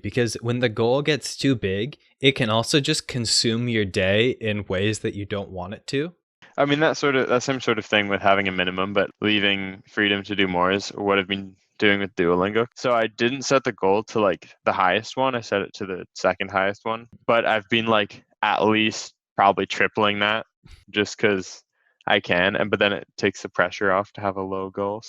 because when the goal gets too big, it can also just consume your day in ways that you don't want it to. I mean, that same sort of thing with having a minimum, but leaving freedom to do more is what I've been doing with Duolingo. So I didn't set the goal to like the highest one. I set it to the second highest one, but I've been like at least probably tripling that just because I can. But then it takes the pressure off to have a low goal.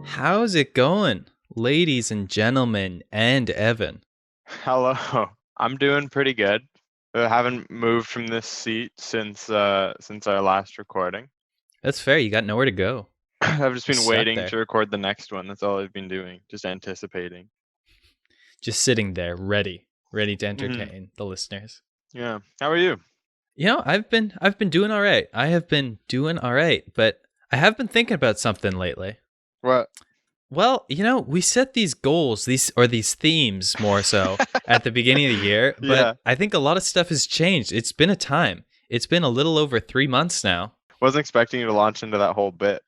How's it going, ladies and gentlemen, and Evan? Hello. I'm doing pretty good. I haven't moved from this seat since our last recording. That's fair. You got nowhere to go. I've just been Stuck waiting there. to record the next one. That's all I've been doing, just anticipating. Just sitting there, ready to entertain the listeners. Yeah. How are you? You know, I've been doing all right. I have been doing all right, but I have been thinking about something lately. What? Well, you know, we set these goals, these themes more so at the beginning of the year, but Yeah. I think a lot of stuff has changed. It's been a time. It's been a little over 3 months now. Wasn't expecting you to launch into that whole bit.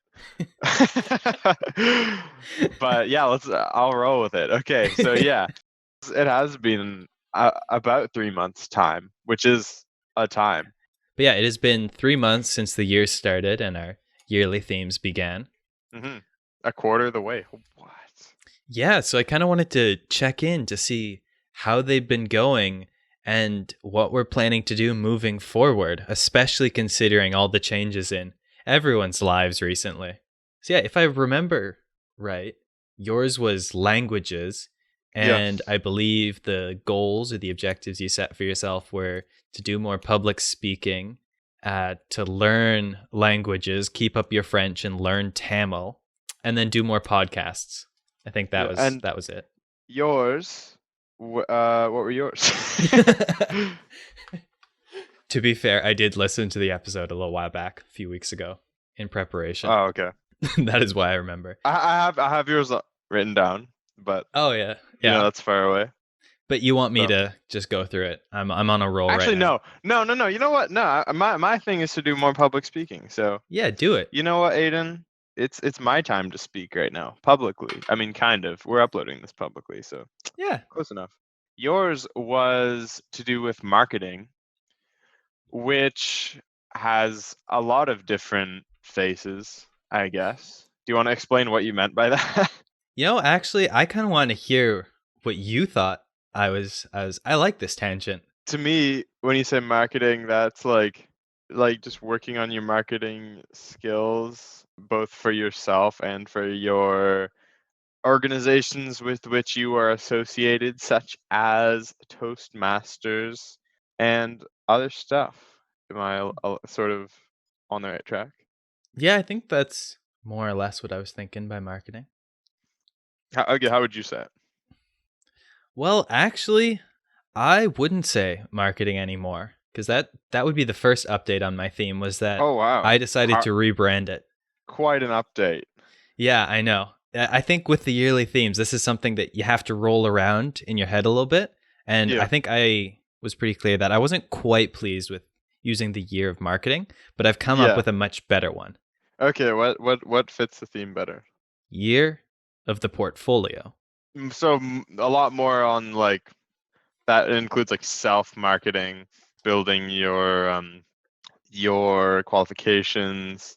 But yeah, I'll roll with it. Okay. So yeah, it has been about 3 months time, which is a time. But yeah, it has been 3 months since the year started and our yearly themes began. Mm-hmm. A quarter of the way. What? Yeah, so I kind of wanted to check in to see how they've been going and what we're planning to do moving forward, especially considering all the changes in everyone's lives recently. So yeah, if I remember right, yours was languages, and Yes. I believe the goals or the objectives you set for yourself were to do more public speaking, to learn languages, keep up your French, and learn Tamil, and then do more podcasts. I think that was it. Yours, what were yours? To be fair, I did listen to the episode a little while back, a few weeks ago, in preparation. Oh, okay. That is why I remember. I have yours written down, but Oh yeah, you know that's far away. But you want me So. to just go through it? I'm on a roll Actually, right now. no. You know what? No, my thing is to do more public speaking. So Yeah, do it. you know what, Aidan? It's my time to speak right now, publicly. I mean, kind of. We're uploading this publicly, so Yeah. close enough. Yours was to do with marketing, which has a lot of different faces, I guess. Do you want to explain what you meant by that? You know, actually, I kind of want to hear what you thought. I like this tangent. To me, when you say marketing, that's like just working on your marketing skills, both for yourself and for your organizations with which you are associated, such as Toastmasters and other stuff. Am I sort of on the right track? Yeah, I think that's more or less what I was thinking by marketing. How would you say it? Well, actually, I wouldn't say marketing anymore, because that would be the first update on my theme, was that Oh, wow. I decided to rebrand it. Quite an update. Yeah, I know. I think with the yearly themes, this is something that you have to roll around in your head a little bit. And Yeah. I think I was pretty clear that I wasn't quite pleased with using the year of marketing, but I've come up with a much better one. Okay, what fits the theme better? Year of the portfolio. So a lot more on like that includes like self-marketing, building your qualifications.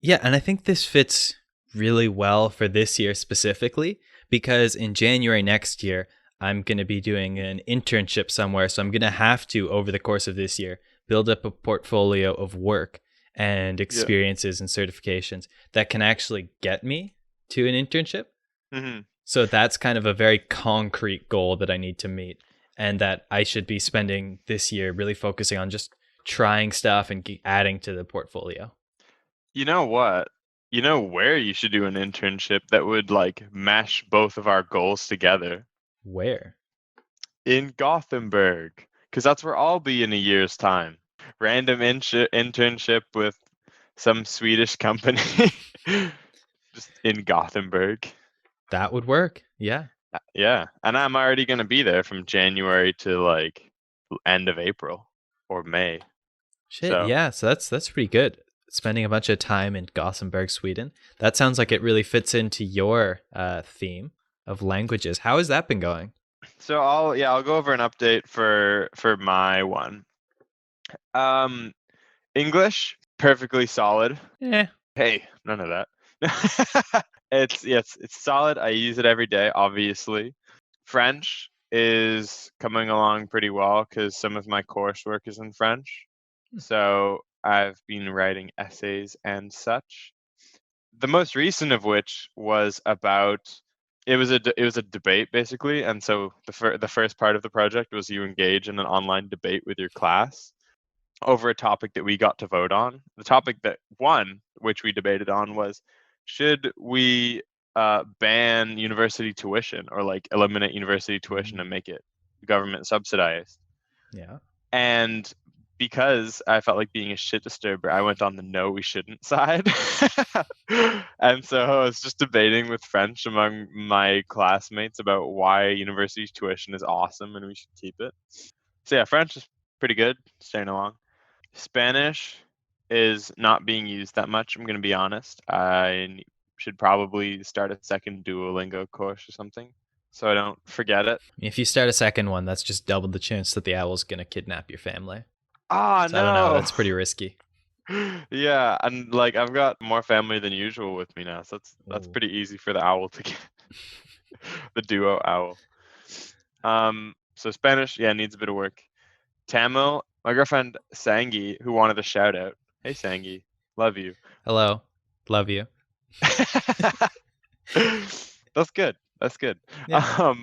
Yeah, and I think this fits really well for this year specifically, because in January next year, I'm going to be doing an internship somewhere. So I'm going to have to, over the course of this year, build up a portfolio of work and experiences and certifications that can actually get me to an internship. Mm-hmm. So that's kind of a very concrete goal that I need to meet, and that I should be spending this year really focusing on just trying stuff and adding to the portfolio. You know what? You know where you should do an internship that would like mesh both of our goals together? Where? In Gothenburg, because that's where I'll be in a year's time. Random internship with some Swedish company, just in Gothenburg. That would work. Yeah. Yeah, and I'm already going to be there from January to like end of April or May. Shit. So. Yeah. So that's pretty good. Spending a bunch of time in Gothenburg, Sweden. That sounds like it really fits into your theme of languages. How has that been going? So I'll go over an update for my one. English, perfectly solid. Eh. Hey, none of that. It's solid. I use it every day, obviously. French is coming along pretty well because some of my coursework is in French. So I've been writing essays and such. The most recent of which was about it was a debate basically, and so the first part of the project was you engage in an online debate with your class over a topic that we got to vote on. The topic that won, which we debated on, was should we ban university tuition or like eliminate university tuition and make it government subsidized. Yeah. And because I felt like being a shit disturber, I went on the no, we shouldn't side. And so I was just debating with French among my classmates about why university tuition is awesome and we should keep it. So yeah, French is pretty good, staying along. Spanish is not being used that much, I'm going to be honest. I should probably start a second Duolingo course or something so I don't forget it. If you start a second one, that's just double the chance that the owl's going to kidnap your family. Ah, So no. I don't know. That's pretty risky. Yeah, and like I've got more family than usual with me now, so that's Ooh. pretty easy for the owl to get. The duo owl. So Spanish, yeah, needs a bit of work. Tamil, my girlfriend Sangi, who wanted a shout out. Hey Sangi, love you. Hello. Love you. That's good. That's good. Yeah.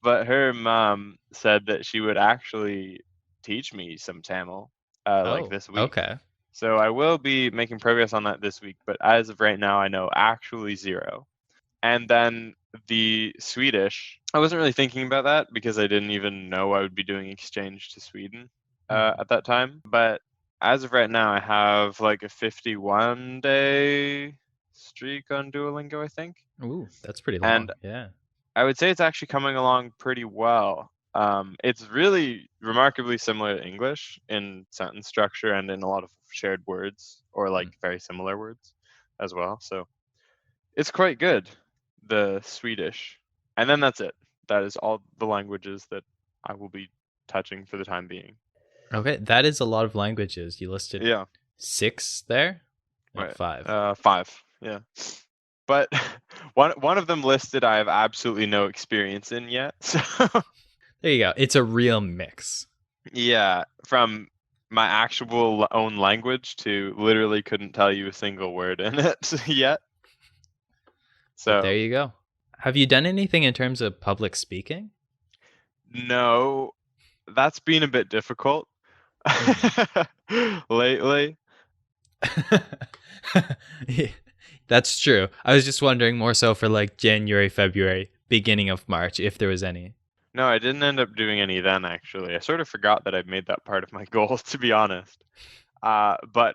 But her mom said that she would actually teach me some Tamil, like this week. Okay. So I will be making progress on that this week, but as of right now, I know actually 0. And then the Swedish, I wasn't really thinking about that because I didn't even know I would be doing exchange to Sweden at that time. But as of right now, I have like a 51-day streak on Duolingo, I think. Ooh, that's pretty long. And yeah. I would say it's actually coming along pretty well. It's really remarkably similar to English in sentence structure and in a lot of shared words or like very similar words as well. So it's quite good, the Swedish. And then that's it. That is all the languages that I will be touching for the time being. Okay, that is a lot of languages. You listed 6 there? Right. 5. 5, yeah. But one of them listed I have absolutely no experience in yet. So there you go. It's a real mix. Yeah, from my actual own language to literally couldn't tell you a single word in it yet. So but there you go. Have you done anything in terms of public speaking? No, that's been a bit difficult lately. That's true. I was just wondering more so for like January, February, beginning of March, if there was any. No, I didn't end up doing any then, actually. I sort of forgot that I'd made that part of my goal, to be honest. But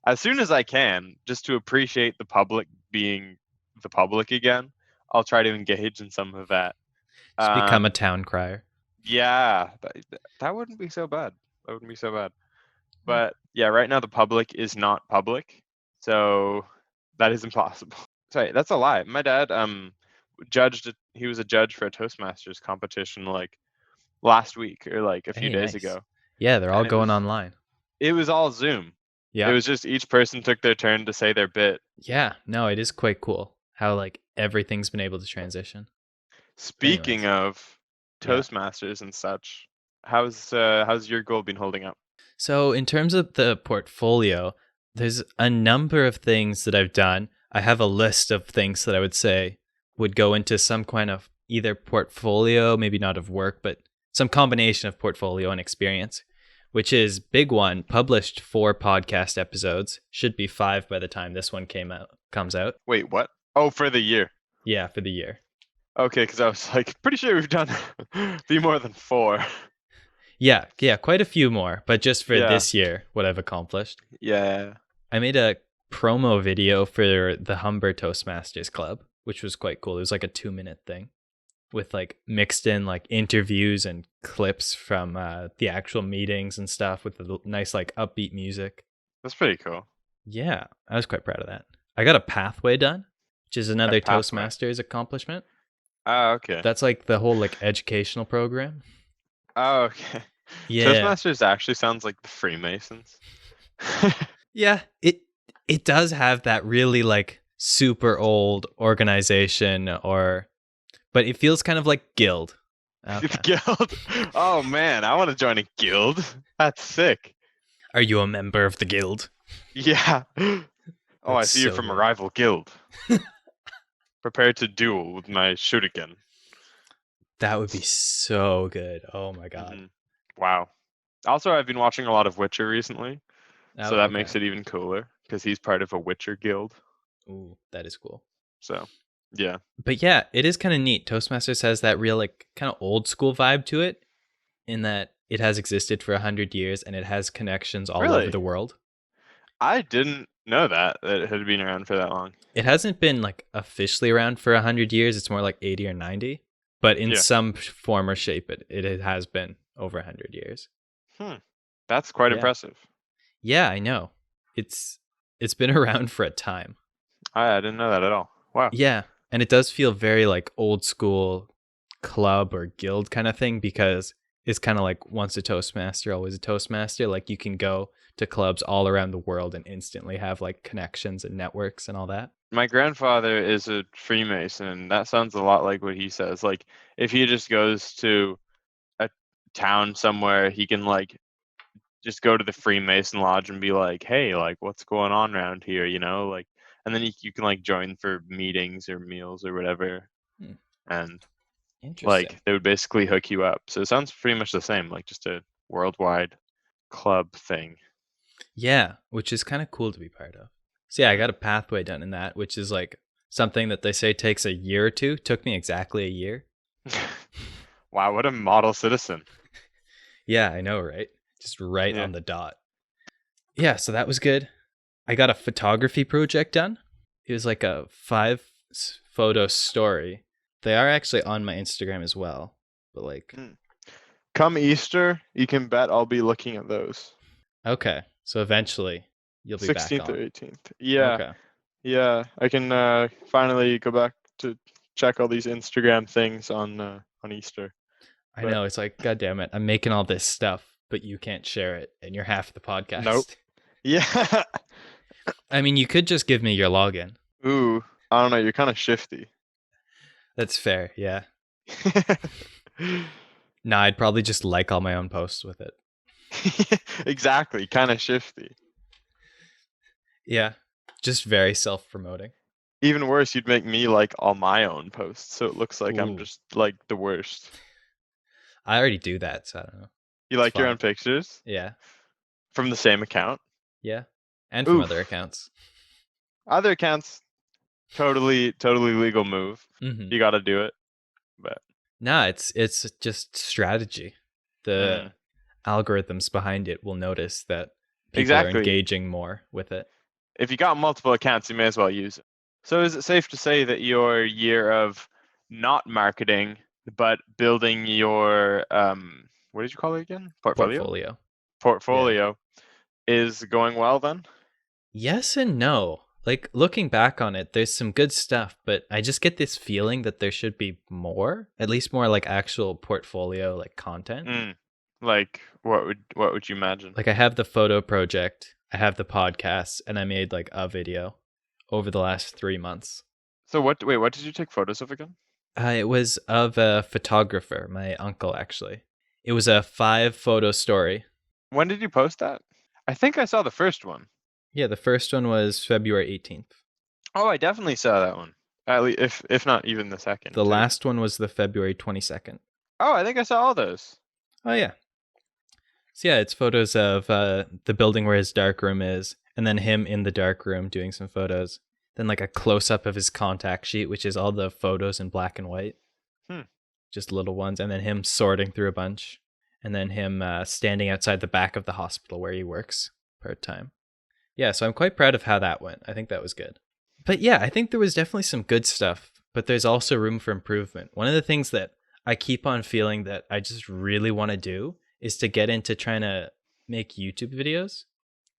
as soon as I can, just to appreciate the public being the public again, I'll try to engage in some of that. Just become a town crier. Yeah, that wouldn't be so bad. That wouldn't be so bad. But yeah, right now the public is not public, so that is impossible. Sorry, that's a lie. My dad he was a judge for a Toastmasters competition like last week or like a few days ago. Yeah, they're all going online. It was all Zoom. Yeah. It was just each person took their turn to say their bit. Yeah, no, it is quite cool how like everything's been able to transition. Speaking of Toastmasters and such, how's your goal been holding up? So in terms of the portfolio, there's a number of things that I've done. I have a list of things that I would say would go into some kind of either portfolio, maybe not of work, but some combination of portfolio and experience, which is big one, published 4 podcast episodes, should be 5 by the time this one comes out. Wait, what? Oh, for the year. Yeah, for the year. Okay, because I was like, pretty sure we've done be more than 4. Yeah, quite a few more, but just for this year, what I've accomplished. Yeah. I made a promo video for the Humber Toastmasters Club, which was quite cool. It was like a 2-minute thing with like mixed in like interviews and clips from the actual meetings and stuff with the nice like upbeat music. That's pretty cool. Yeah, I was quite proud of that. I got a pathway done, which is another Toastmasters accomplishment. Oh, okay. That's like the whole like educational program. Oh, okay. Yeah. Toastmasters actually sounds like the Freemasons. Yeah, it does have that really like super old organization or but it feels kind of like guild. The Okay. guild. Oh man, I want to join a guild. That's sick. Are you a member of the guild? Yeah. Oh, I That's see you're so from a good. rival guild. Prepare to duel with my shuriken. That would be so good. Oh my god. Hmm. Wow. Also, I've been watching a lot of Witcher recently, Oh, so that okay. makes it even cooler because he's part of a Witcher guild. Ooh, that is cool. So, yeah. But yeah, it is kind of neat. Toastmasters has that real like kind of old school vibe to it in that it has existed for 100 years and it has connections all over Really? the world. I didn't know that it had been around for that long. It hasn't been like officially around for 100 years. It's more like 80 or 90. But in Yeah. some form or shape, it has been over 100 years. Hmm. That's quite Yeah. impressive. Yeah, I know. It's it's been around for a time. I didn't know that at all. Wow. Yeah. And it does feel very like old school club or guild kind of thing because it's kind of like once a Toastmaster, always a Toastmaster. Like you can go to clubs all around the world and instantly have like connections and networks and all that. My grandfather is a Freemason, and that sounds a lot like what he says. Like, if he just goes to a town somewhere, he can like just go to the Freemason Lodge and be like, "Hey, like, what's going on around here?" You know, like, and then you can like join for meetings or meals or whatever, Hmm, and interesting. like they would basically hook you up. So it sounds pretty much the same, like just a worldwide club thing. Yeah, which is kind of cool to be part of. So yeah, I Hmm. got a pathway done in that, which is like something that they say takes a year or two. Took me exactly a year. Wow, what a model citizen. Yeah, I know, right? Just right Yeah. on the dot. Yeah, so that was good. I got a photography project done. It was like a photo story. They are actually on my Instagram as well. But like, Hmm. Come Easter, you can bet I'll be looking at those. okay, so eventually you'll be back 16th or on. 18th. Yeah, Okay. yeah. I can finally go back to check all these Instagram things on Easter. I But know, it's like, God damn it, I'm making all this stuff, but you can't share it, and you're half the nope. podcast. Yeah. I mean, you could just give me your login. Ooh, I don't know. You're kind of shifty. That's fair, yeah. Nah, I'd probably just like all my own posts with it. Exactly, kind of shifty. Yeah, just very self promoting. Even worse, you'd make me like all my own posts, so it looks like I'm Ooh, just like the worst. I already do that, so I don't know. You It's like your fine. own pictures Yeah, from the same account? yeah. And from other Oof. accounts. Other accounts, totally legal move. Mm-hmm. You got to do it, but Nah, it's just strategy. The mm, algorithms behind it will notice that people are exactly. engaging more with it. If you got multiple accounts, you may as well use it. So is it safe to say that your year of not marketing but building your what did you call it again? Portfolio? Portfolio. Yeah. Portfolio is going well then? Yes and no. Like looking back on it, there's some good stuff, but I just get this feeling that there should be more, at least more like actual portfolio like content. Mm. Like what would you imagine? Like I have the photo project, I have the podcast, and I made like a video over the last 3 months. So what did you take photos of again? It was of a photographer, my uncle actually. It was a 5 photo story. When did you post that? I think I saw the first one. Yeah, the first one was February 18th. Oh, I definitely saw that one. At least if not even the second The too. last one was the February 22nd. Oh, I think I saw all those. Oh, yeah. So, yeah, it's photos of the building where his dark room is, and then him in the dark room doing some photos. Then, like, a close up of his contact sheet, which is all the photos in black and white, Hmm. just little ones. And then him sorting through a bunch. And then him standing outside the back of the hospital where he works part time. Yeah, so I'm quite proud of how that went. I think that was good. But yeah, I think there was definitely some good stuff, but there's also room for improvement. One of the things that I keep on feeling that I just really want to do is to get into trying to make YouTube videos,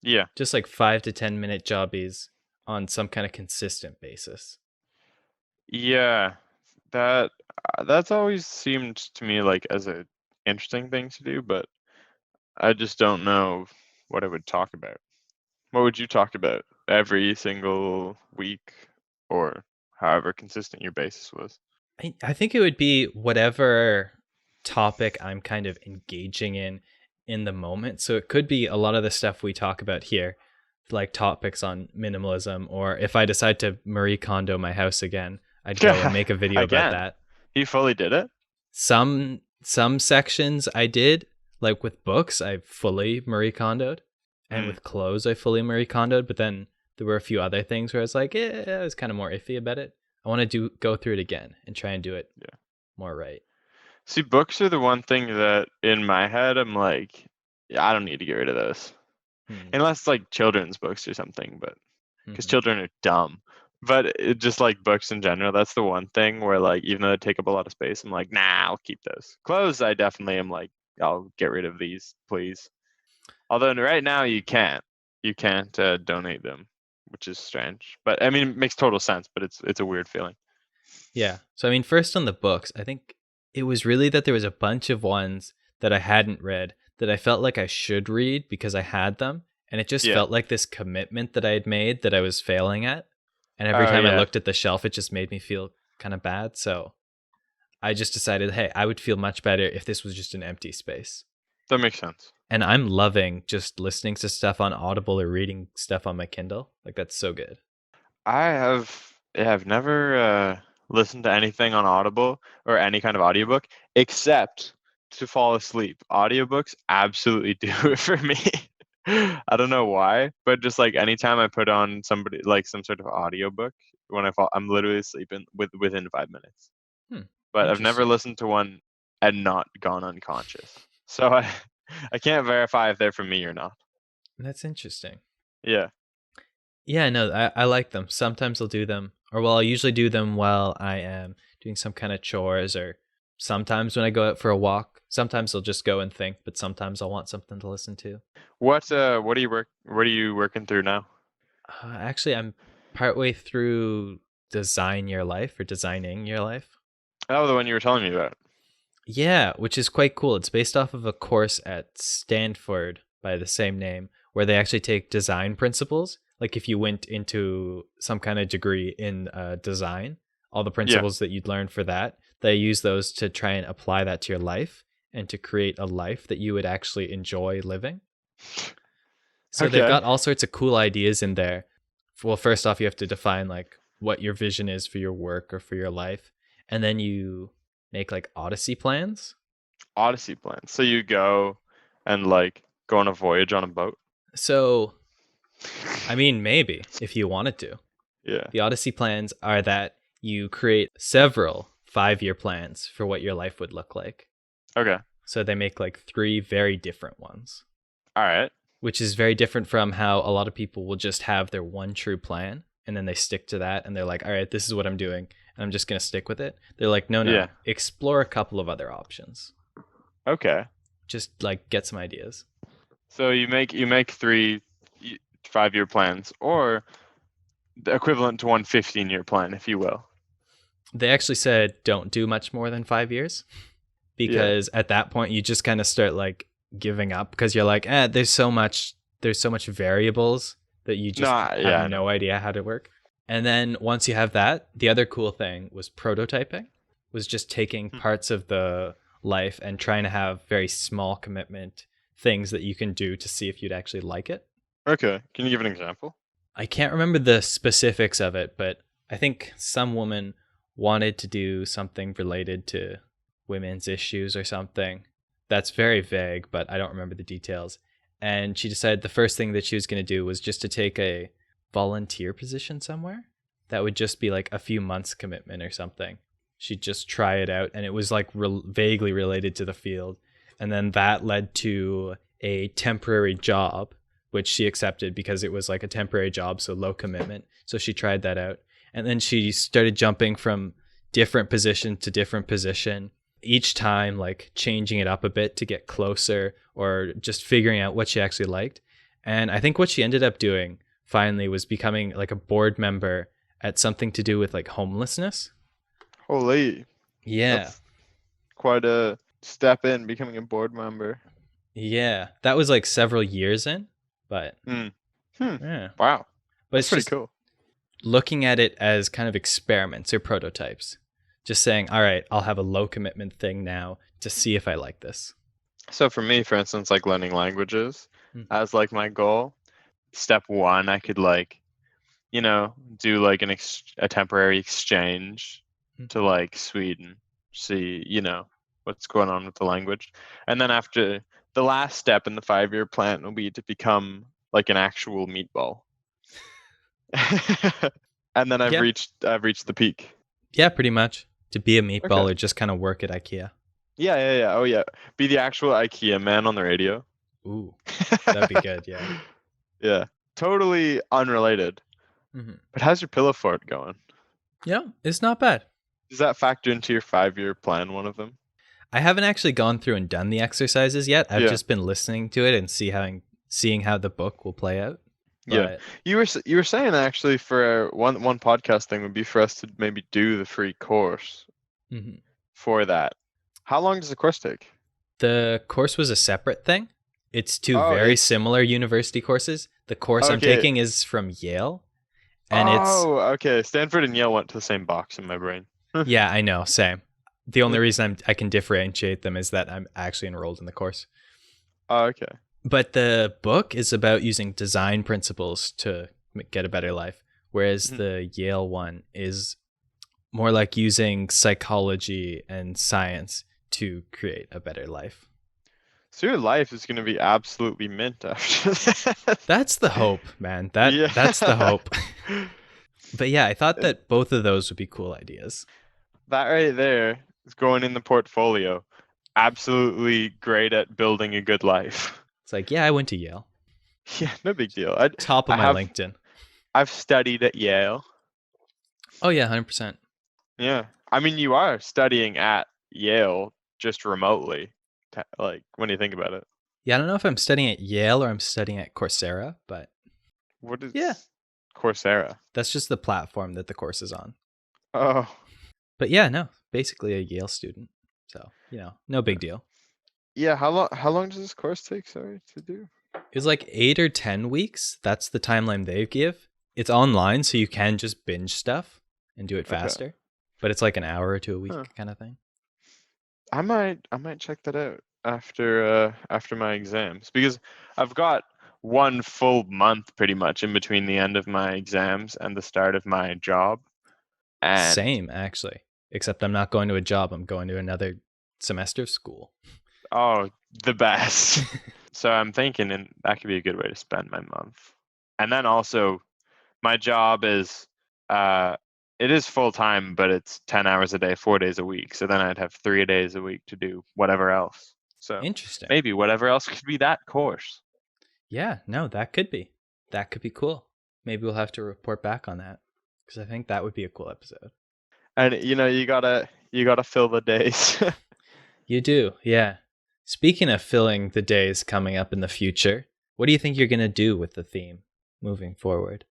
Yeah. just like 5 to 10 minute jobbies on some kind of consistent basis. Yeah. That's always seemed to me like as a interesting thing to do, but I just don't know what I would talk about. What would you talk about every single week, or however consistent your basis was? I think it would be whatever topic I'm kind of engaging in the moment. So it could be a lot of the stuff we talk about here, like topics on minimalism, or if I decide to Marie Kondo my house again, I'd go and make a video about Again, that. he fully did it. Some sections I did, like with books, I fully Marie Kondoed, and with clothes, I fully Marie Kondoed. But then there were a few other things where I was like, I was kind of more iffy about it. I want to go through it again and try and do it more right. See, books are the one thing that in my head I'm like, yeah, I don't need to get rid of those. Unless it's like children's books or something, but because children are dumb. But just like books in general, that's the one thing where like even though they take up a lot of space, I'm like, nah, I'll keep those. Clothes, I definitely am like, I'll get rid of these, please. Although right now you can't donate them, which is strange. But I mean, it makes total sense, but it's a weird feeling. Yeah. So I mean, first on the books, I think it was really that there was a bunch of ones that I hadn't read that I felt like I should read because I had them. And it just felt like this commitment that I had made that I was failing at. And every time I looked at the shelf, it just made me feel kind of bad. So I just decided, hey, I would feel much better if this was just an empty space. That makes sense. And I'm loving just listening to stuff on Audible or reading stuff on my Kindle. Like, that's so good. I have never listened to anything on Audible or any kind of audiobook except to fall asleep. Audiobooks absolutely do it for me. I don't know why, but just like anytime I put on somebody like some sort of audiobook, when I fall, I'm literally sleeping within 5 minutes. But I've never listened to one and not gone unconscious. So I can't verify if they're for me or not. That's interesting. Yeah. Yeah, no, I like them. Sometimes I'll do them, or well, I'll usually do them while I am doing some kind of chores, or sometimes when I go out for a walk. Sometimes I'll just go and think, but sometimes I'll want something to listen to. What are you working through now? Actually, I'm partway through Designing Your Life. Oh, the one you were telling me about. Yeah, which is quite cool. It's based off of a course at Stanford by the same name, where they actually take design principles. Like if you went into some kind of degree in design, all the principles that you'd learn for that, they use those to try and apply that to your life and to create a life that you would actually enjoy living. So they've got all sorts of cool ideas in there. Well, first off, you have to define like what your vision is for your work or for your life. And then you make like Odyssey plans. So you go and like go on a voyage on a boat? So, I mean, maybe if you wanted to. Yeah. The Odyssey plans are that you create several 5-year plans for what your life would look like. Okay. So they make like 3 very different ones. All right. Which is very different from how a lot of people will just have their one true plan and then they stick to that and they're like, all right, this is what I'm doing and I'm just going to stick with it. They're like, no, explore a couple of other options. Okay. Just like get some ideas. So you make 3 5-year plans, or the equivalent to one 15-year plan, if you will. They actually said don't do much more than 5 years because at that point you just kind of start like giving up because you're like, there's so much variables that you just have no idea how to work. And then once you have that, the other cool thing was prototyping, was just taking parts of the life and trying to have very small commitment things that you can do to see if you'd actually like it. Okay. Can you give an example? I can't remember the specifics of it, but I think some woman wanted to do something related to women's issues or something. That's very vague, but I don't remember the details. And she decided the first thing that she was going to do was just to take a volunteer position somewhere. That would just be like a few months commitment or something. She'd just try it out. And it was like vaguely related to the field. And then that led to a temporary job, which she accepted because it was like a temporary job, so low commitment. So she tried that out. And then she started jumping from different position to different position, each time like changing it up a bit to get closer or just figuring out what she actually liked. And I think what she ended up doing finally was becoming like a board member at something to do with like homelessness. Holy. Yeah. That's quite a step in becoming a board member. Yeah. That was like several years in, but Hmm. Hmm. yeah. Wow. But That's it's pretty just cool. looking at it as kind of experiments or prototypes. Just saying, all right, I'll have a low commitment thing now to see if I like this. So for me, for instance, like learning languages Mhm. as like my goal, step one, I could like, do like a temporary exchange to like Sweden, see, what's going on with the language. And then after the last step in the 5-year plan will be to become like an actual meatball. And then I've Yeah. reached the peak. Yeah, pretty much. To be a Okay. meatball or just kind of work at IKEA. Yeah, yeah, yeah. Oh yeah. Be the actual IKEA man on the radio. Ooh, that'd be good. Yeah. Yeah. Totally unrelated. Mm-hmm. But how's your pillow fort going? Yeah, it's not bad. Does that factor into your 5-year plan, one of them? I haven't actually gone through and done the exercises yet. I've Yeah. just been listening to it and seeing how the book will play out. Yeah. But You were saying actually for one podcast thing would be for us to maybe do the free course mhm. for that. How long does the course take? The course was a separate thing. It's two Oh, very it's similar university courses. The course I'm okay. taking is from Yale, and it's Oh, okay. Stanford and Yale went to the same box in my brain. yeah, I know, same. The only reason I can differentiate them is that I'm actually enrolled in the course. Oh, okay. But the book is about using design principles to get a better life, whereas Mhm. the Yale one is more like using psychology and science to create a better life. So your life is going to be absolutely mint after that. That's the hope, man. Yeah. That's the hope. But yeah, I thought that both of those would be cool ideas. That right there is going in the portfolio. Absolutely great at building a good life. It's like, yeah, I went to Yale. Yeah, no big deal. I Top of I my have LinkedIn. I've studied at Yale. Oh yeah, 100%. Yeah. I mean, you are studying at Yale just remotely. Like when you think about it. Yeah, I don't know if I'm studying at Yale or I'm studying at Coursera, but What yeah, is Coursera? that's just the platform that the course is on. Oh, But yeah, no, basically a Yale student. So, no big deal. yeah. How long does this course take, sorry, to do? It was like 8 or 10 weeks. That's the timeline they give. It's online, so you can just binge stuff and do it Okay. faster. But it's like an hour or two a week Huh. kind of thing. I might check that out after my exams because I've got one full month pretty much in between the end of my exams and the start of my job. And Same, actually. Except I'm not going to a job. I'm going to another semester of school. oh, the best. So I'm thinking and that could be a good way to spend my month. And then also my job is it is full time, but it's 10 hours a day, 4 days a week. So then I'd have 3 days a week to do whatever else. So Interesting. maybe whatever else could be that course. Yeah, no, that could be. That could be cool. Maybe we'll have to report back on that because I think that would be a cool episode. And you gotta fill the days. You do, yeah. Speaking of filling the days coming up in the future, what do you think you're going to do with the theme moving forward?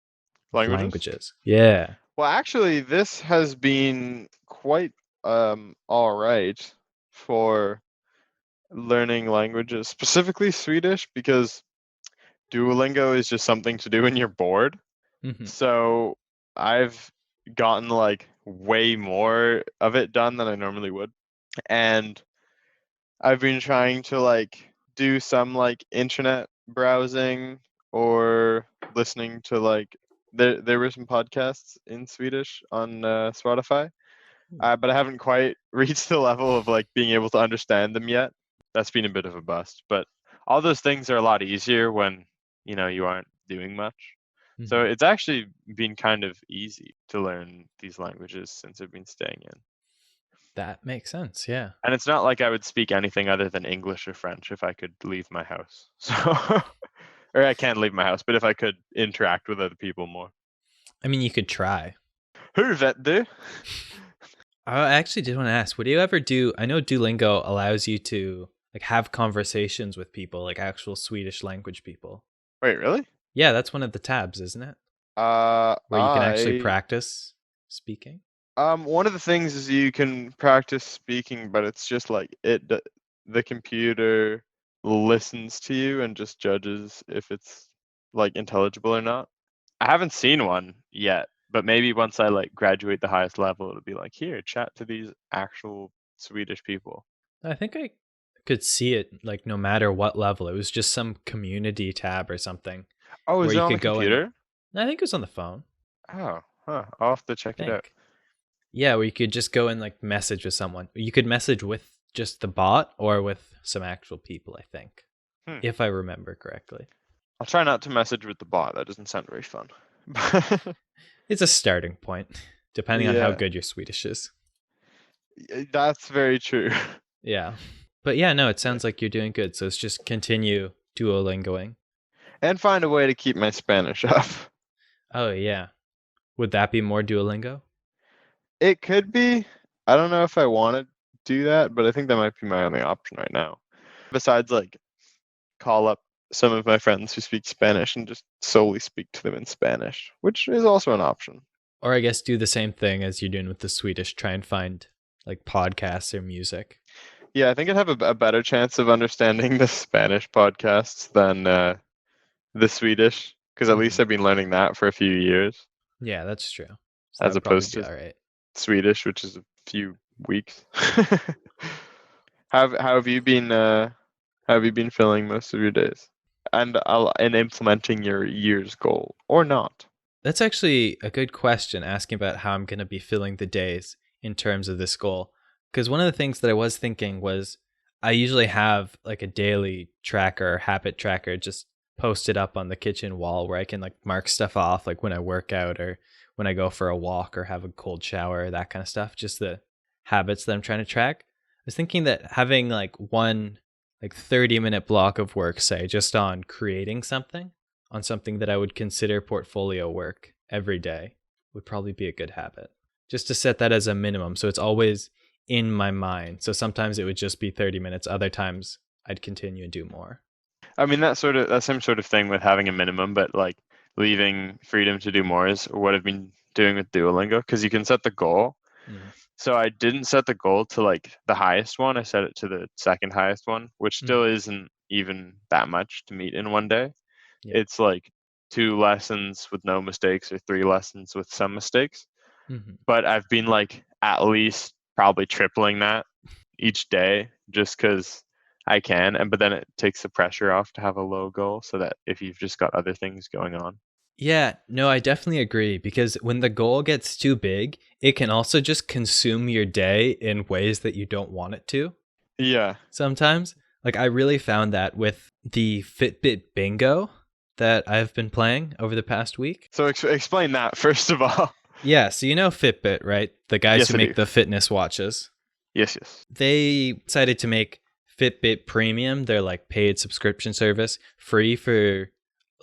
With Languages? languages. Yeah. Well, actually, this has been quite all right for learning languages, specifically Swedish, because Duolingo is just something to do when you're bored. Hmm. So I've gotten like way more of it done than I normally would. And I've been trying to like do some like internet browsing or listening to like there were some podcasts in Swedish on Spotify, but I haven't quite reached the level of like being able to understand them yet. That's been a bit of a bust, but all those things are a lot easier when you aren't doing much. So Hmm. it's actually been kind of easy to learn these languages since I've been staying in. That makes sense. Yeah. And it's not like I would speak anything other than English or French if I could leave my house. So, or I can't leave my house, but if I could interact with other people more. I mean, you could try. Hur vet du? I actually did want to ask, what do you ever do? I know Duolingo allows you to like have conversations with people, like actual Swedish language people. Wait, really? Yeah, that's one of the tabs, isn't it? Where you can actually I practice speaking. One of the things is you can practice speaking, but it's just like the computer listens to you and just judges if it's like intelligible or not. I haven't seen one yet, but maybe once I like graduate the highest level, it'll be like, here, chat to these actual Swedish people. I think I could see it like no matter what level. It was just some community tab or something Oh, where is it you on the could go and computer? I think it was on the phone. Oh, huh. I'll have to I check it out. think. Yeah, where you could just go and like message with someone. You could message with just the bot or with some actual people, I think. Hmm. If I remember correctly. I'll try not to message with the bot. That doesn't sound very fun. It's a starting point, depending on how Yeah, good your Swedish is. that's very true. Yeah. But yeah, no, it sounds like you're doing good. So it's just continue Duolingoing. And find a way to keep my Spanish up. Oh, yeah. Would that be more Duolingo? It could be. I don't know if I want to do that, but I think that might be my only option right now. Besides, like, call up some of my friends who speak Spanish and just solely speak to them in Spanish, which is also an option. Or I guess do the same thing as you're doing with the Swedish, try and find like podcasts or music. Yeah, I think I'd have a better chance of understanding the Spanish podcasts than the Swedish, because at least I've been learning that for a few years, Yeah, that's true. So that as would probably opposed be to all right. Swedish, which is a few weeks. How have you been? How have you been filling most of your days, and implementing your year's goal or not? That's actually a good question, asking about how I'm going to be filling the days in terms of this goal. Because one of the things that I was thinking was I usually have like a daily tracker, habit tracker, just posted up on the kitchen wall where I can like mark stuff off, like when I work out or when I go for a walk or have a cold shower, that kind of stuff, just the habits that I'm trying to track. I was thinking that having like one like 30-minute block of work, say, just on creating something on something that I would consider portfolio work every day would probably be a good habit. Just to set that as a minimum. So it's always in my mind. So sometimes it would just be 30 minutes. Other times I'd continue and do more. I mean, that same sort of thing with having a minimum, but like leaving freedom to do more is what I've been doing with Duolingo, because you can set the goal. Mm. So I didn't set the goal to like the highest one. I set it to the second highest one, which still Mm. isn't even that much to meet in one day. Yeah. It's like 2 lessons with no mistakes or 3 lessons with some mistakes. Mm-hmm. But I've been like at least probably tripling that each day just because I can. But then it takes the pressure off to have a low goal, so that if you've just got other things going on. Yeah, no, I definitely agree because when the goal gets too big, it can also just consume your day in ways that you don't want it to. Yeah. Sometimes. Like I really found that with the Fitbit bingo that I've been playing over the past week. So explain that first of all. Yeah, so you know Fitbit, right? The guys Yes, who I make do. the fitness watches. Yes, yes. They decided to make Fitbit Premium, their like paid subscription service, free for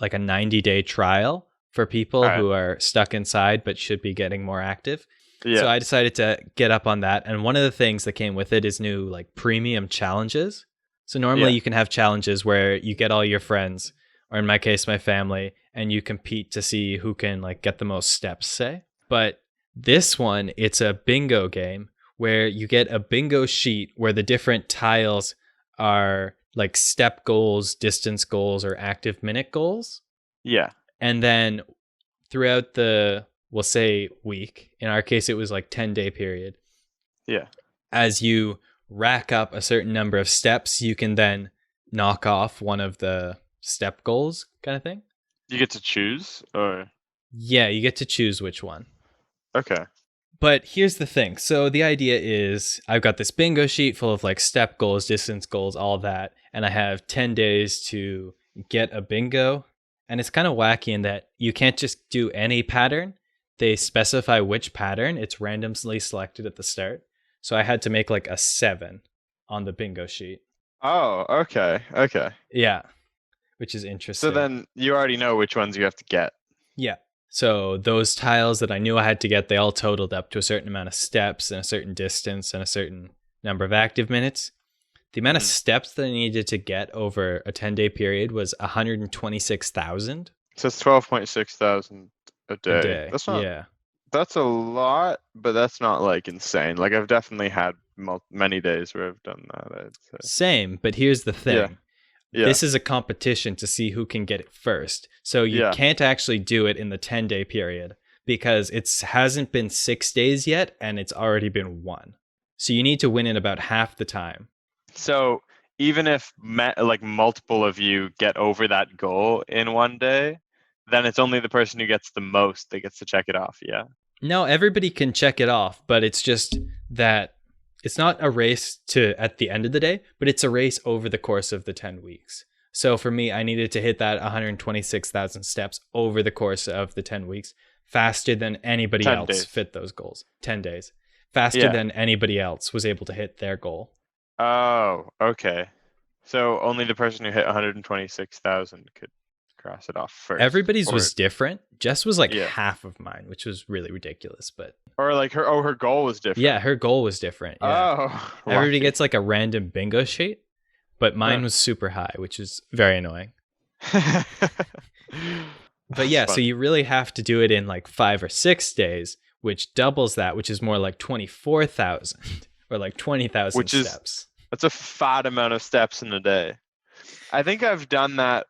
like a 90-day trial for people All right. who are stuck inside but should be getting more active. Yeah. So I decided to get up on that. And one of the things that came with it is new like premium challenges. So normally Yeah. you can have challenges where you get all your friends, or in my case, my family, and you compete to see who can like get the most steps, say. But this one, it's a bingo game where you get a bingo sheet where the different tiles are like step goals, distance goals, or active minute goals. Yeah. And then throughout the, we'll say week, in our case, it was like 10-day period. Yeah. As you rack up a certain number of steps, you can then knock off one of the step goals kind of thing. You get to choose, or Yeah, you get to choose which one. okay. But here's the thing. So the idea is I've got this bingo sheet full of like step goals, distance goals, all that. And I have 10 days to get a bingo. And it's kind of wacky in that you can't just do any pattern. They specify which pattern. It's randomly selected at the start. So I had to make like a 7 on the bingo sheet. Oh, okay. Okay. Yeah, which is So interesting. then you already know which ones you have to get. Yeah. So those tiles that I knew I had to get, they all totaled up to a certain amount of steps and a certain distance and a certain number of active minutes. The amount of steps that I needed to get over a 10-day period was 126,000 So it's 12.6 thousand a a day. day. That's not Yeah. That's a lot, but that's not like insane. Like I've definitely had many days where I've done that, I'd say. Same, but here's the Yeah, thing. yeah, This is a competition to see who can get it first. So you yeah. can't actually do it in the 10-day period because it hasn't been 6 days yet and it's already been 1. So you need to win in about half the time. So even if like multiple of you get over that goal in one day, then it's only the person who gets the most that gets to check it off. Yeah. No, everybody can check it off, but it's just that it's not a race to at the end of the day, but it's a race over the course of the 10 weeks. So for me, I needed to hit that 126,000 steps over the course of the 10 weeks, faster than anybody 10 else days. fit those goals. 10 days. Faster Yeah. than anybody else was able to hit their goal. Oh, okay. So only the person who hit 126,000 could cross it off first. Everybody's Or was different. Jess was like yeah. half of mine, which was really ridiculous, but Or like her goal was different. yeah, her goal was different. Yeah. Oh, Everybody lucky. gets like a random bingo sheet, but mine Huh. was super high, which is very annoying. But That's yeah, so funny. you really have to do it in like 5 or 6 days, which doubles that, which is more like 24,000 or like 20,000 Which is steps. that's a fat amount of steps in a day. I think I've done that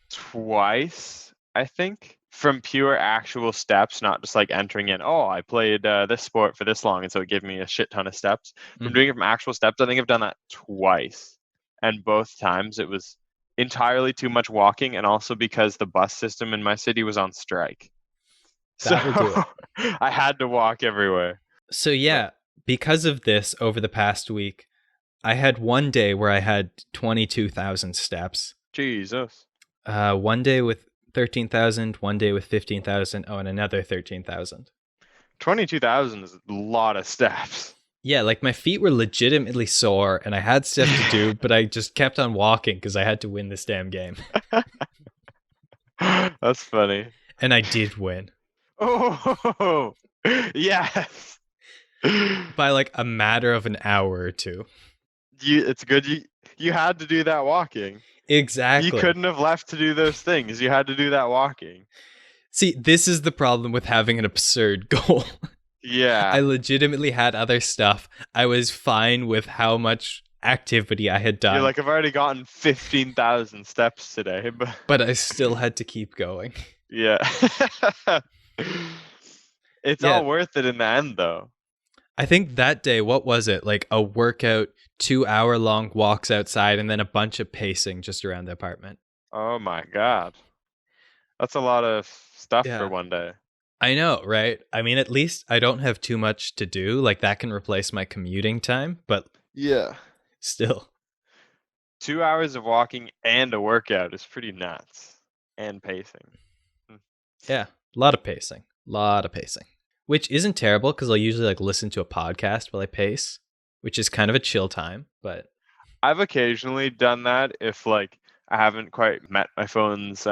twice, I think, from pure actual steps, not just like entering in, oh, I played this sport for this long, and so it gave me a shit ton of steps. From doing it from actual steps, I think I've done that twice. And both times it was entirely too much walking, and also because the bus system in my city was on strike. That will do it. So I had to walk everywhere. So yeah, because of this over the past week, I had one day where I had 22,000 steps. Jesus. One day with 13,000, one day with 15,000, oh, and another 13,000. 22,000 is a lot of steps. Yeah, like my feet were legitimately sore and I had stuff to do, but I just kept on walking because I had to win this damn game. That's funny. And I did win. Oh, yes. By like a matter of an hour or two. It's good you had to do that walking. Exactly. You couldn't have left to do those things. You had to do that walking. See, this is the problem with having an absurd goal. Yeah. I legitimately had other stuff. I was fine with how much activity I had done. You're like, I've already gotten 15,000 steps today, but I still had to keep going. Yeah. It's all worth it in the end, though. I think that day, what was it? Like a workout, 2-hour long walks outside, and then a bunch of pacing just around the apartment. Oh my God. That's a lot of stuff for one day. I know, right? I mean, at least I don't have too much to do. Like that can replace my commuting time, but yeah, still. 2 hours of walking and a workout is pretty nuts. And pacing. Yeah, a lot of pacing. Which isn't terrible because I'll usually like listen to a podcast while I pace, which is kind of a chill time, but I've occasionally done that if like I haven't quite met my phone's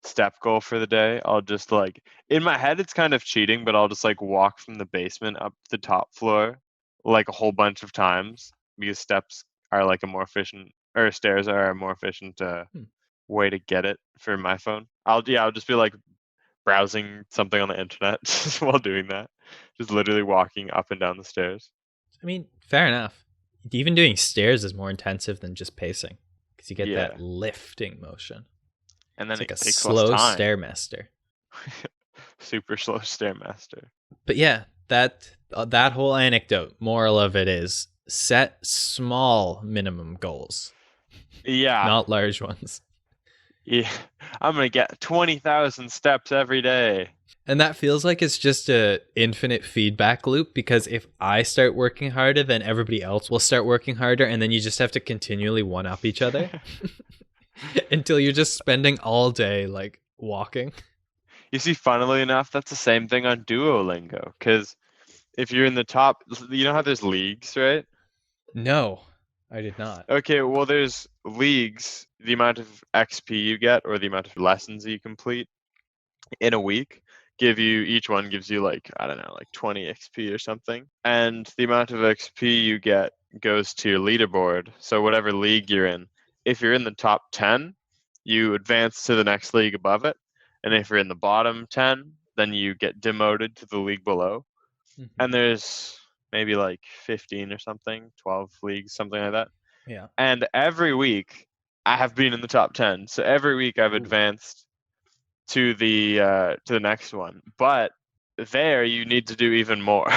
step goal for the day. I'll just like in my head it's kind of cheating, but I'll just like walk from the basement up the top floor like a whole bunch of times because steps are like a more efficient or stairs are a more efficient way to get it for my phone. I'll just be like browsing something on the internet while doing that. Just literally walking up and down the stairs. I mean, fair enough. Even doing stairs is more intensive than just pacing because you get that lifting motion. And then it's like a slow stairmaster. Super slow stairmaster. But yeah, that whole anecdote, moral of it is set small minimum goals. Yeah. Not large ones. Yeah. I'm going to get 20,000 steps every day. And that feels like it's just a infinite feedback loop because if I start working harder, then everybody else will start working harder. And then you just have to continually one-up each other until you're just spending all day like walking. You see, funnily enough, that's the same thing on Duolingo. Because if you're in the top, you know how there's leagues, right? No, I did not. Okay, well, there's leagues, the amount of XP you get or the amount of lessons you complete in a week. Each one gives you like, I don't know, like 20 XP or something. And the amount of XP you get goes to your leaderboard. So whatever league you're in, if you're in the top 10, you advance to the next league above it. And if you're in the bottom 10, then you get demoted to the league below. And there's maybe like 15 or something, 12 leagues, something like that. Yeah. And every week I have been in the top 10. So every week I've advanced to the next one. But there you need to do even more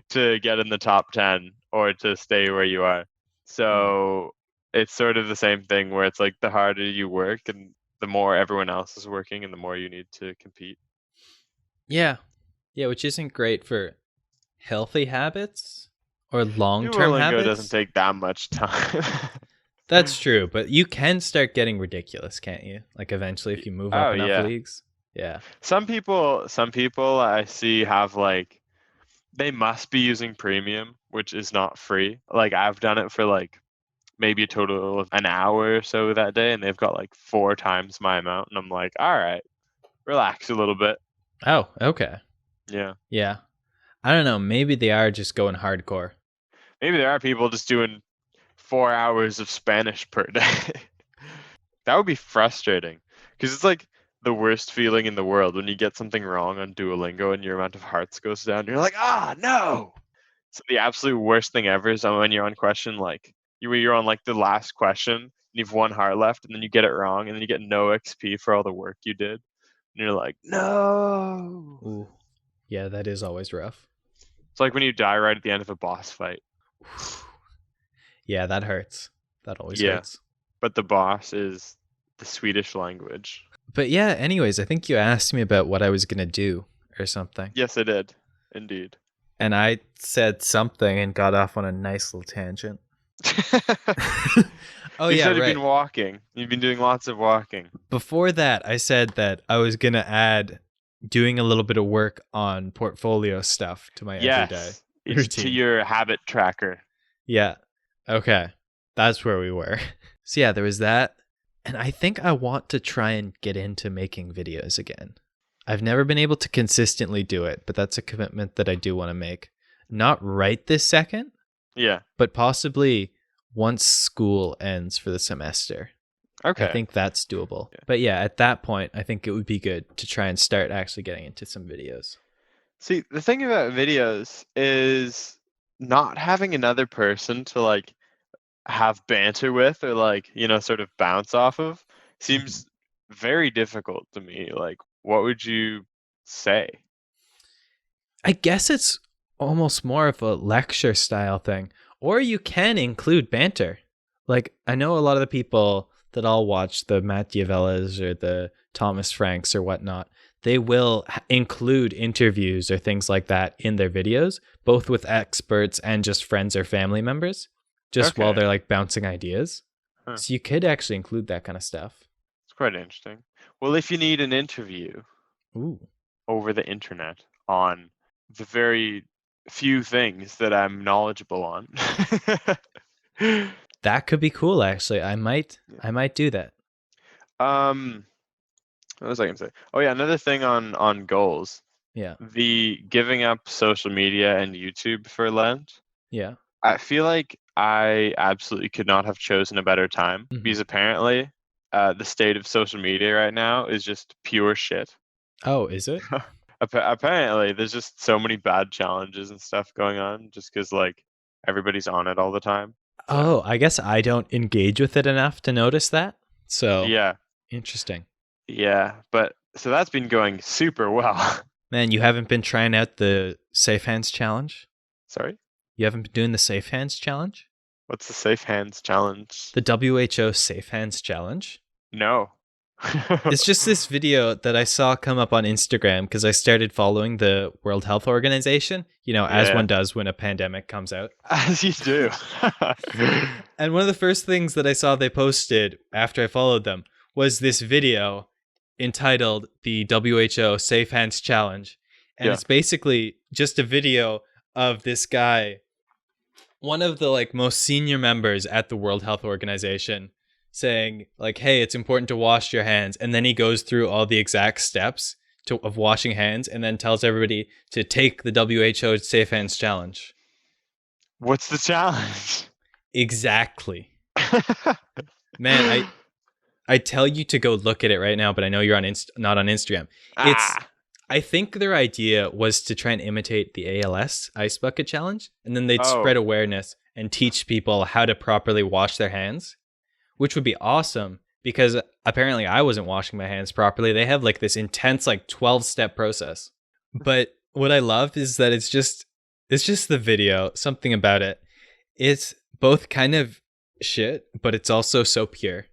to get in the top 10 or to stay where you are. So it's sort of the same thing where it's like the harder you work and the more everyone else is working and the more you need to compete. Yeah. Yeah, which isn't great for healthy habits or long-term Duolingo habits. doesn't take that much time. That's true, but you can start getting ridiculous, can't you? Like eventually if you move up enough leagues. Yeah. Some people I see have like, they must be using premium, which is not free. Like I've done it for like maybe a total of an hour or so that day, and they've got like 4 times my amount, and I'm like, all right, relax a little bit. Oh, okay. Yeah. Yeah. I don't know. Maybe they are just going hardcore. Maybe there are people just doing 4 hours of Spanish per day. That would be frustrating because it's like the worst feeling in the world when you get something wrong on Duolingo and your amount of hearts goes down. You're like, no. So the absolute worst thing ever is when you're on question, like you're on like the last question and you've 1 heart left and then you get it wrong and then you get no XP for all the work you did. And you're like, no. Ooh. Yeah, that is always rough. It's like when you die right at the end of a boss fight. Yeah, that hurts. That always hurts. But the boss is the Swedish language. But yeah, anyways, I think you asked me about what I was going to do or something. Yes, I did. Indeed. And I said something and got off on a nice little tangent. Oh, you said you've been walking. You've been doing lots of walking. Before that, I said that I was going to add doing a little bit of work on portfolio stuff to my everyday routine. To your habit tracker. Yeah. Okay. That's where we were. So yeah, there was that. And I think I want to try and get into making videos again. I've never been able to consistently do it, but that's a commitment that I do want to make. Not right this second. Yeah. But possibly once school ends for the semester. Okay. I think that's doable. Yeah. But yeah, at that point, I think it would be good to try and start actually getting into some videos. See, the thing about videos is not having another person to like have banter with or like, sort of bounce off of seems very difficult to me. Like, what would you say? I guess it's almost more of a lecture style thing, or you can include banter. Like, I know a lot of the people that I'll watch, the Matt Diavellas or the Thomas Franks or whatnot, they will include interviews or things like that in their videos, both with experts and just friends or family members, just while they're like bouncing ideas. So you could actually include that kind of stuff. It's quite interesting. Well, if you need an interview over the internet on the very few things that I'm knowledgeable on. That could be cool, actually. I might do that. What was I going to say? Oh yeah, another thing on goals. Yeah. The giving up social media and YouTube for Lent. Yeah. I feel like I absolutely could not have chosen a better time because apparently the state of social media right now is just pure shit. Oh, is it? Apparently, there's just so many bad challenges and stuff going on just because like everybody's on it all the time. So. Oh, I guess I don't engage with it enough to notice that. So yeah, interesting. Yeah, but so that's been going super well. Man, you haven't been trying out the Safe Hands Challenge? Sorry? You haven't been doing the Safe Hands Challenge? What's the Safe Hands Challenge? The WHO Safe Hands Challenge? No. It's just this video that I saw come up on Instagram because I started following the World Health Organization, as one does when a pandemic comes out. As you do. And one of the first things that I saw they posted after I followed them was this video entitled the WHO Safe Hands Challenge. And it's basically just a video of this guy, one of the like most senior members at the World Health Organization, saying like, hey, it's important to wash your hands. And then he goes through all the exact steps of washing hands and then tells everybody to take the WHO Safe Hands Challenge. What's the challenge? Exactly. Man, I tell you to go look at it right now, but I know you're not on Instagram. I think their idea was to try and imitate the ALS Ice Bucket Challenge, and then they'd Oh, spread awareness and teach people how to properly wash their hands, which would be awesome because apparently I wasn't washing my hands properly. They have like this intense like 12-step process. But what I love is that it's just the video, something about it. It's both kind of shit, but it's also so pure.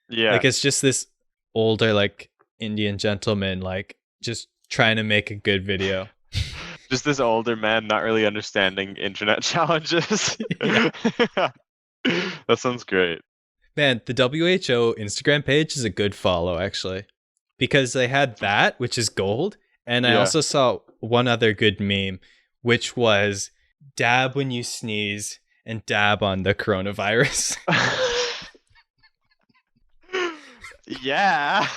yeah. Like it's just this older like Indian gentleman like just trying to make a good video. Just this older man not really understanding internet challenges. Yeah. That sounds great. Man, the WHO Instagram page is a good follow actually. Because they had that, which is gold, and I Yeah. also saw one other good meme, which was dab when you sneeze and dab on the coronavirus. Yeah.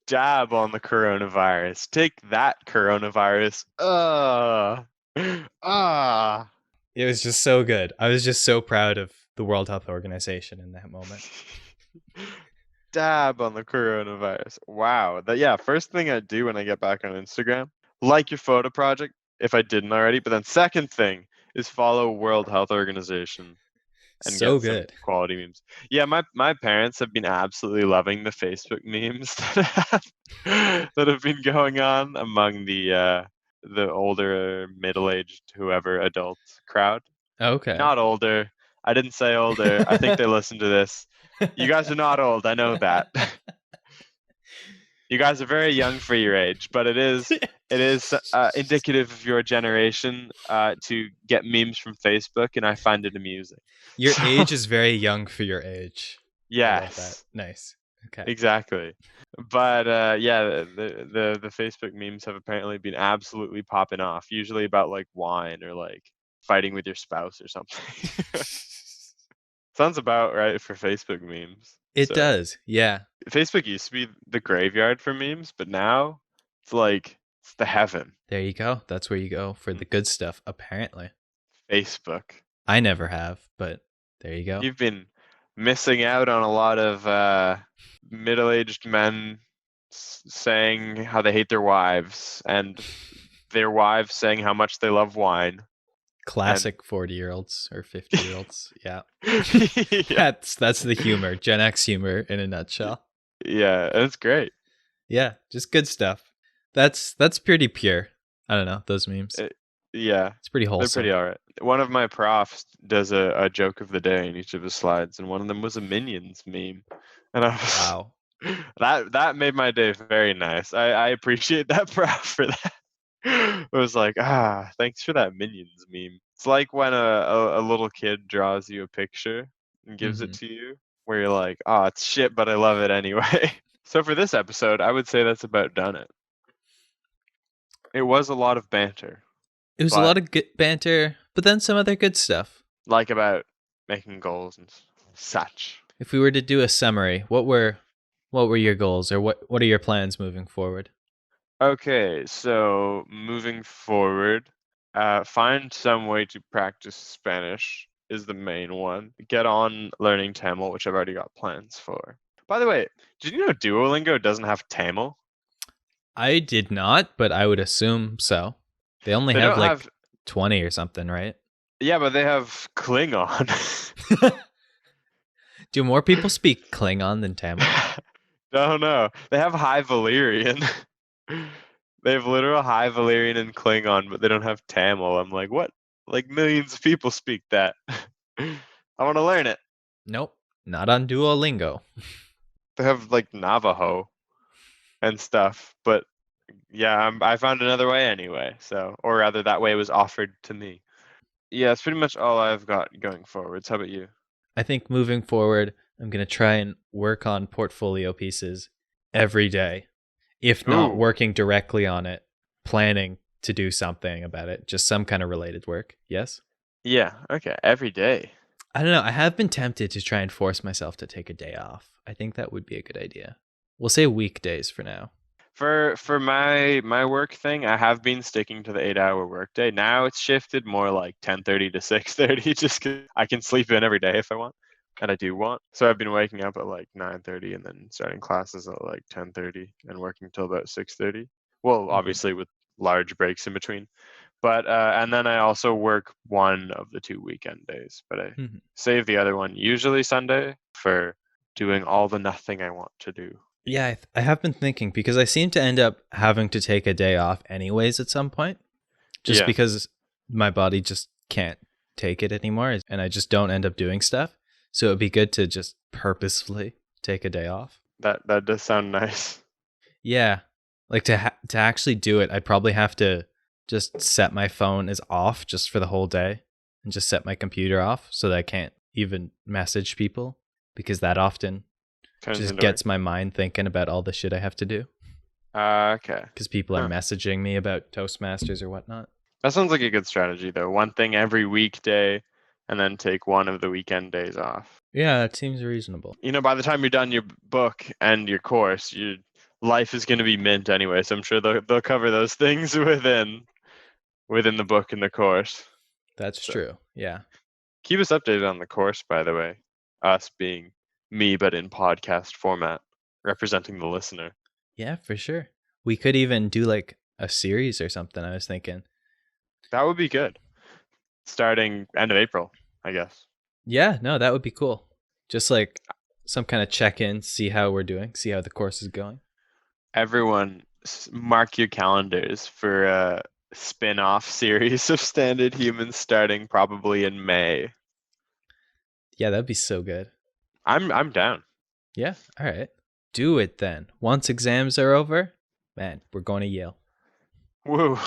Jab on the coronavirus. Take that, coronavirus. Ah. It was just so good. I was just so proud of the World Health Organization in that moment. Dab on the coronavirus. Wow. Yeah, first thing I do when I get back on Instagram, like your photo project, if I didn't already. But then second thing is follow World Health Organization and So get some good. quality memes. Yeah, my parents have been absolutely loving the Facebook memes that have been going on among the older, middle-aged, whoever adult crowd. Okay. Not older. I didn't say older. I think they listen to this. You guys are not old. I know that. You guys are very young for your age, but it is indicative of your generation to get memes from Facebook, and I find it amusing. Your So, age is very young for your age. I love that. yes, Nice. Okay. exactly. But yeah, the Facebook memes have apparently been absolutely popping off. Usually about like wine or like fighting with your spouse or something. Sounds about right for Facebook memes. It So does. Yeah. Facebook used to be the graveyard for memes, but now it's the heaven. There you go. That's where you go for the good stuff, apparently. Facebook. I never have, but there you go. You've been missing out on a lot of middle-aged men saying how they hate their wives, and their wives saying how much they love wine. Classic 40-year-olds or 50-year-olds. Yeah. Yeah, That's the humor. Gen X humor in a nutshell. yeah, and it's great. Yeah, just good stuff. That's pretty pure. I don't know, those memes. Yeah, It's pretty they're wholesome. pretty alright. One of my profs does a joke of the day in each of his slides, and one of them was a Minions meme, and I was Wow. that made my day very nice. I appreciate that prof for that. It was like, thanks for that Minions meme. It's like when a little kid draws you a picture and gives it to you, where you're like, it's shit, but I love it anyway. So for this episode, I would say that's about done it. It was a lot of banter, It was a but lot of good banter, but then some other good stuff. like about making goals and such. If we were to do a summary, what were your goals, or what are your plans moving forward? Okay, so moving forward, find some way to practice Spanish is the main one. Get on learning Tamil, which I've already got plans for. By the way, did you know Duolingo doesn't have Tamil? I did not, but I would assume so. They only They have don't like have. 20 or something, right? Yeah, but they have Klingon. Do more people speak Klingon than Tamil? Don't know. They have High Valyrian. They have literal High Valyrian and Klingon, but they don't have Tamil. I'm like, what? Like millions of people speak that. I want to learn it. Nope, not on Duolingo. They have like Navajo and stuff, but yeah, I found another way anyway. So, or rather, that way was offered to me. Yeah, it's pretty much all I've got going forwards. How about you? I think moving forward, I'm going to try and work on portfolio pieces every day. If not Ooh. working directly on it, planning to do something about it, just some kind of related work. Yes? Yeah, okay, every day. I don't know. I have been tempted to try and force myself to take a day off. I think that would be a good idea. We'll say weekdays for now. For my work thing, I have been sticking to the 8-hour workday. Now it's shifted more like 10:30 to 6:30, just 'cause I can sleep in every day if I want. and I do want. So I've been waking up at like 9:30 and then starting classes at like 10:30 and working till about 6:30. Well, obviously with large breaks in between. But and then I also work one of the 2 weekend days, but I save the other one, usually Sunday, for doing all the nothing I want to do. Yeah, I have been thinking because I seem to end up having to take a day off anyways at some point, just because my body just can't take it anymore, and I just don't end up doing stuff. So it'd be good to just purposefully take a day off. That does sound nice. Yeah, like to actually do it, I'd probably have to just set my phone as off just for the whole day, and just set my computer off so that I can't even message people, because that often just gets my mind thinking about all the shit I have to do. Okay. Because people are messaging me about Toastmasters or whatnot. That sounds like a good strategy, though. One thing every weekday, and then take one of the weekend days off. Yeah, that seems reasonable. You know, by the time you're done your book and your course, your life is going to be mint anyway. So I'm sure they'll cover those things within the book and the course. That's true. Yeah. Keep us updated on the course, by the way. Us being me, but in podcast format, representing the listener. Yeah, for sure. We could even do like a series or something, I was thinking. That would be good. Starting end of April, I guess. Yeah, no, that would be cool. Just like some kind of check-in, see how we're doing, see how the course is going. Everyone, mark your calendars for a spin-off series of Standard Humans starting probably in May. Yeah, that'd be so good. I'm down. Yeah, all right. Do it then. Once exams are over, man, we're going to Yale. Woo.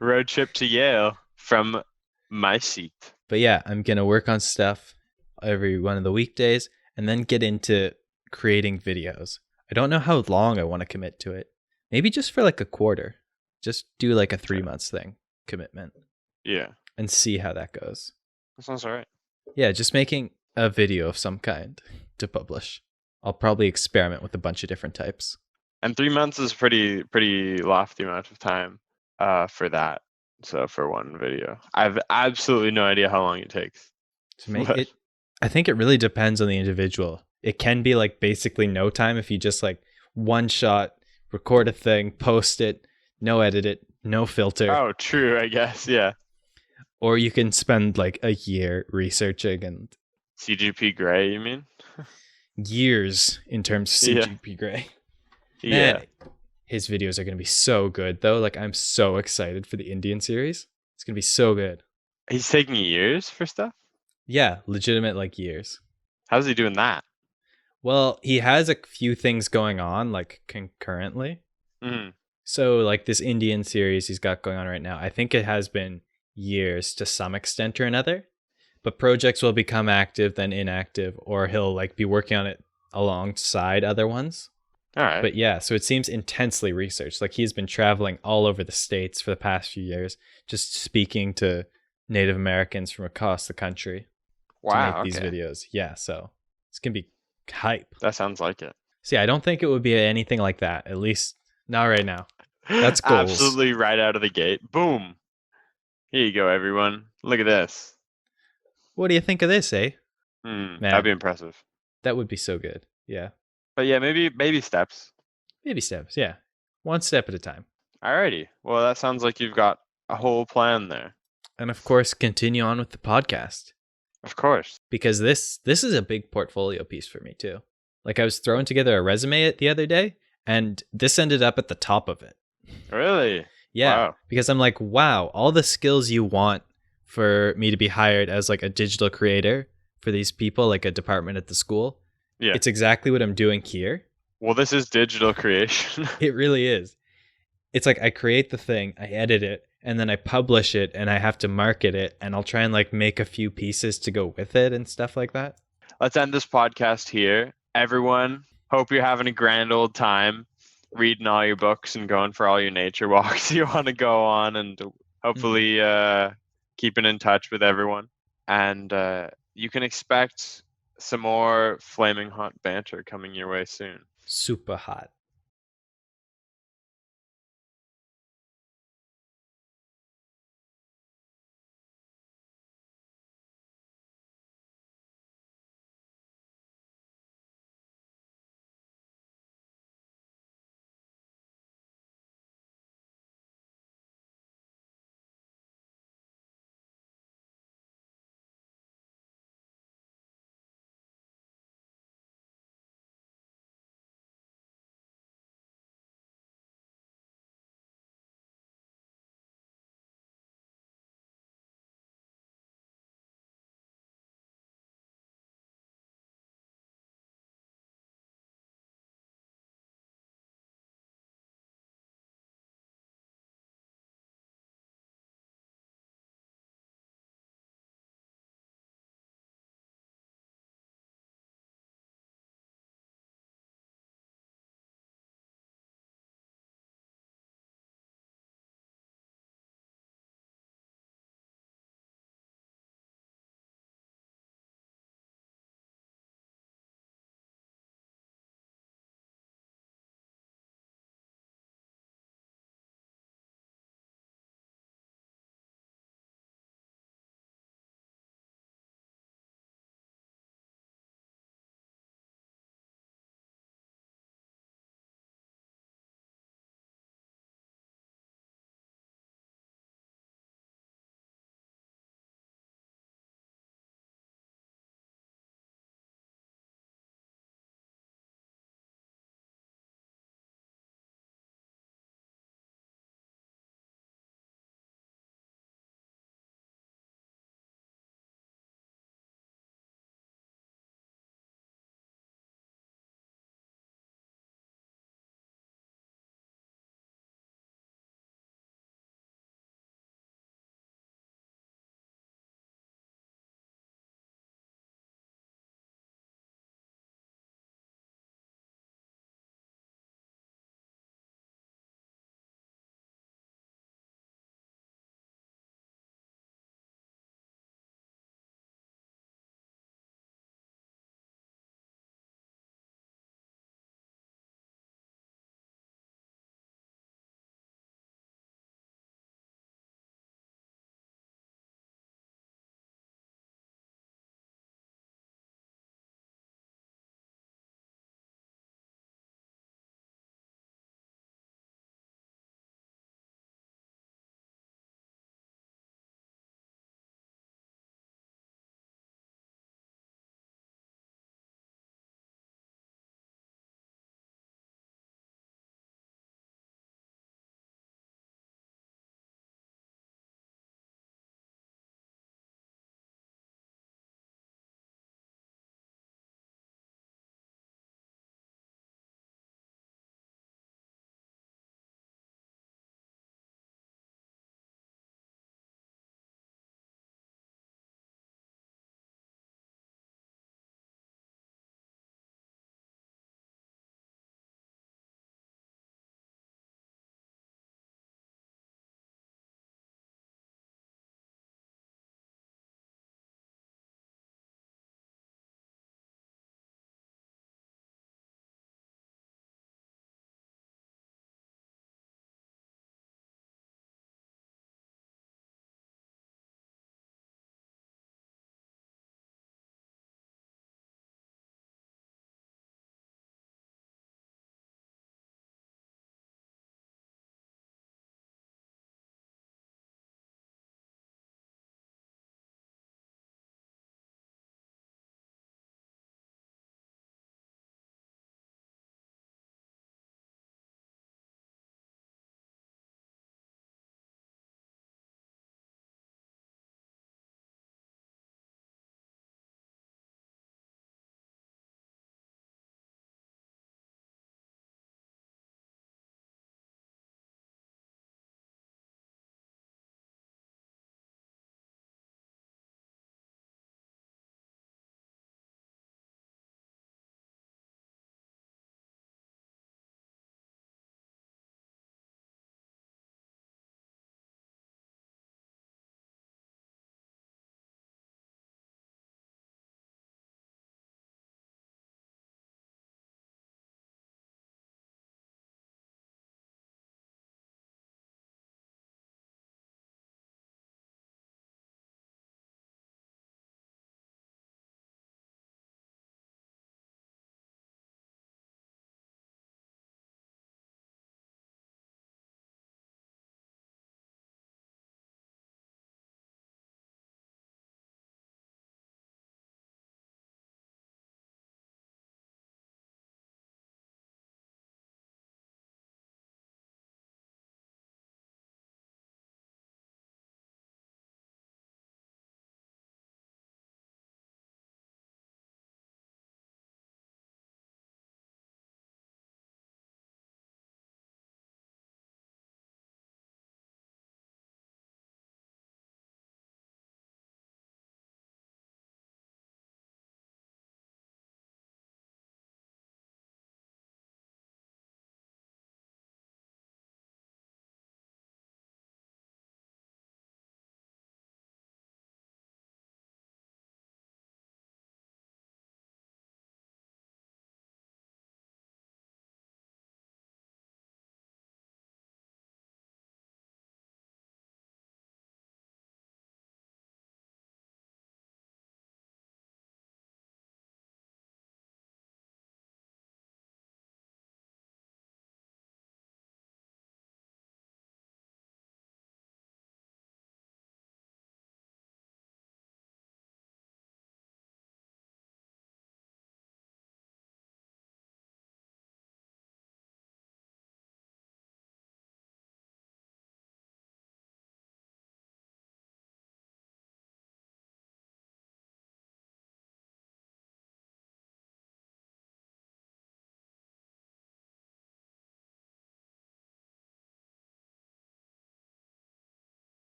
Road trip to Yale from my seat. But yeah, I'm going to work on stuff every one of the weekdays and then get into creating videos. I don't know how long I want to commit to it. Maybe just for like a quarter. Just do like a 3 months thing, commitment. Yeah. And see how that goes. That sounds all right. Yeah, just making a video of some kind to publish. I'll probably experiment with a bunch of different types. And 3 months is pretty lofty amount of time for that. So for one video, I've absolutely no idea how long it takes to make it. I think it really depends on the individual. It can be like basically no time if you just like one shot, record a thing, post it, no edit it, no filter. Oh, true, I guess, yeah. Or you can spend like a year researching and CGP Grey, you mean? Years in terms of CGP Grey. Yeah. Man, his videos are going to be so good though. Like I'm so excited for the Indian series. It's going to be so good. He's taking years for stuff? Yeah, legitimate like years. How's he doing that? Well, he has a few things going on like concurrently. Mm-hmm. So like this Indian series he's got going on right now, I think it has been years to some extent or another. But projects will become active, then inactive, or he'll like be working on it alongside other ones. All right. But yeah, so it seems intensely researched. Like he's been traveling all over the States for the past few years, just speaking to Native Americans from across the country to make these videos. Yeah, so it's going to be hype. That sounds like it. See, I don't think it would be anything like that, at least not right now. That's goals. Absolutely right out of the gate. Boom. Here you go, everyone. Look at this. What do you think of this, eh? Man, that'd be impressive. That would be so good. Yeah. But yeah, maybe baby steps. Baby steps, yeah. One step at a time. Alrighty. Well, that sounds like you've got a whole plan there. And of course, continue on with the podcast. Of course. Because this is a big portfolio piece for me too. Like I was throwing together a resume the other day, and this ended up at the top of it. Really? Yeah. Wow. Because I'm like, wow, all the skills you want for me to be hired as like a digital creator for these people, like a department at the school. Yeah. It's exactly what I'm doing here. Well, this is digital creation. It really is. It's like I create the thing, I edit it, and then I publish it, and I have to market it, and I'll try and like make a few pieces to go with it and stuff like that. Let's end this podcast here. Everyone, hope you're having a grand old time reading all your books and going for all your nature walks you want to go on, and hopefully keeping in touch with everyone. And you can expect some more flaming hot banter coming your way soon. Super hot.